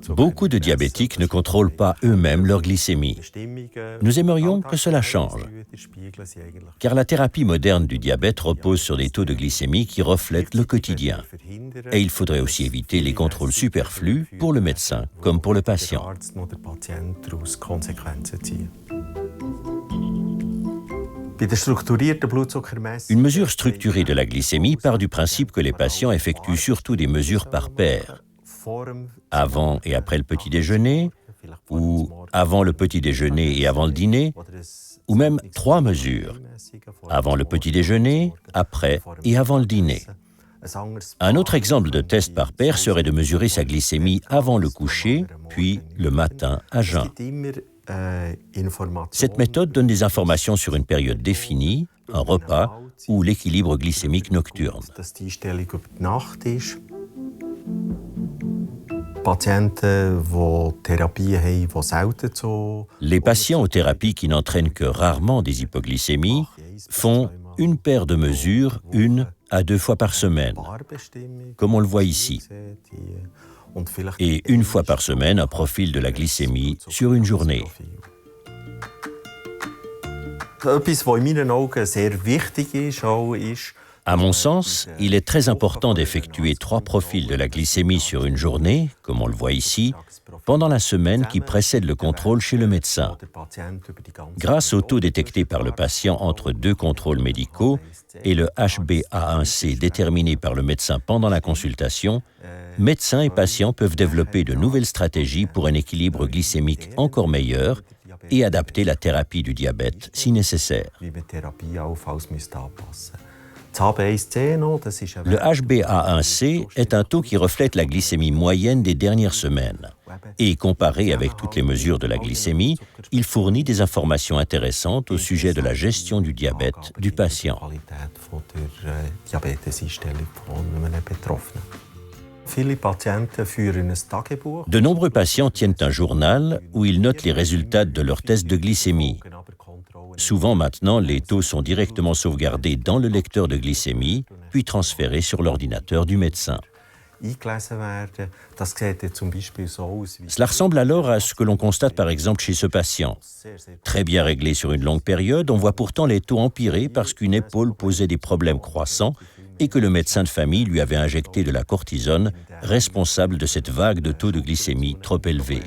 Beaucoup de diabétiques ne contrôlent pas eux-mêmes leur glycémie. Nous aimerions que cela change, car la thérapie moderne du diabète repose sur des taux de glycémie qui reflètent le quotidien. Et il faudrait aussi éviter les contrôles superflus pour le médecin comme pour le patient. Une mesure structurée de la glycémie part du principe que les patients effectuent surtout des mesures par paire, avant et après le petit déjeuner, ou avant le petit déjeuner et avant le dîner, ou même 3 mesures, avant le petit déjeuner, après et avant le dîner. Un autre exemple de test par paire serait de mesurer sa glycémie avant le coucher, puis le matin à jeun. Cette méthode donne des informations sur une période définie, un repas ou l'équilibre glycémique nocturne. Les patients aux thérapies qui n'entraînent que rarement des hypoglycémies font une paire de mesures 1 à 2 fois par semaine, comme on le voit ici, et 1 fois par semaine un profil de la glycémie sur une journée. À mon sens, il est très important d'effectuer 3 profils de la glycémie sur une journée, comme on le voit ici, pendant la semaine qui précède le contrôle chez le médecin. Grâce au taux détecté par le patient entre 2 contrôles médicaux et le HbA1c déterminé par le médecin pendant la consultation, médecins et patients peuvent développer de nouvelles stratégies pour un équilibre glycémique encore meilleur et adapter la thérapie du diabète si nécessaire. Le HbA1c est un taux qui reflète la glycémie moyenne des dernières semaines. Et comparé avec toutes les mesures de la glycémie, il fournit des informations intéressantes au sujet de la gestion du diabète du patient. De nombreux patients tiennent un journal où ils notent les résultats de leurs tests de glycémie. Souvent maintenant, les taux sont directement sauvegardés dans le lecteur de glycémie, puis transférés sur l'ordinateur du médecin. Cela ressemble alors à ce que l'on constate par exemple chez ce patient. Très bien réglé sur une longue période, on voit pourtant les taux empirer parce qu'une épaule posait des problèmes croissants et que le médecin de famille lui avait injecté de la cortisone, responsable de cette vague de taux de glycémie trop élevés.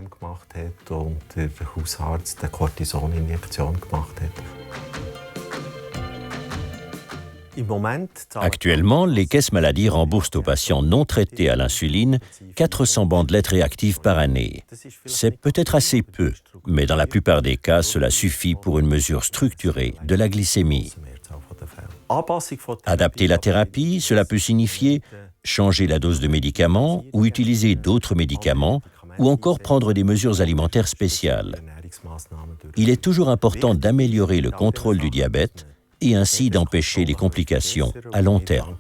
Actuellement, les caisses maladies remboursent aux patients non traités à l'insuline 400 bandelettes réactives par année. C'est peut-être assez peu, mais dans la plupart des cas, cela suffit pour une mesure structurée de la glycémie. Adapter la thérapie, cela peut signifier changer la dose de médicaments ou utiliser d'autres médicaments ou encore prendre des mesures alimentaires spéciales. Il est toujours important d'améliorer le contrôle du diabète et ainsi d'empêcher les complications à long terme.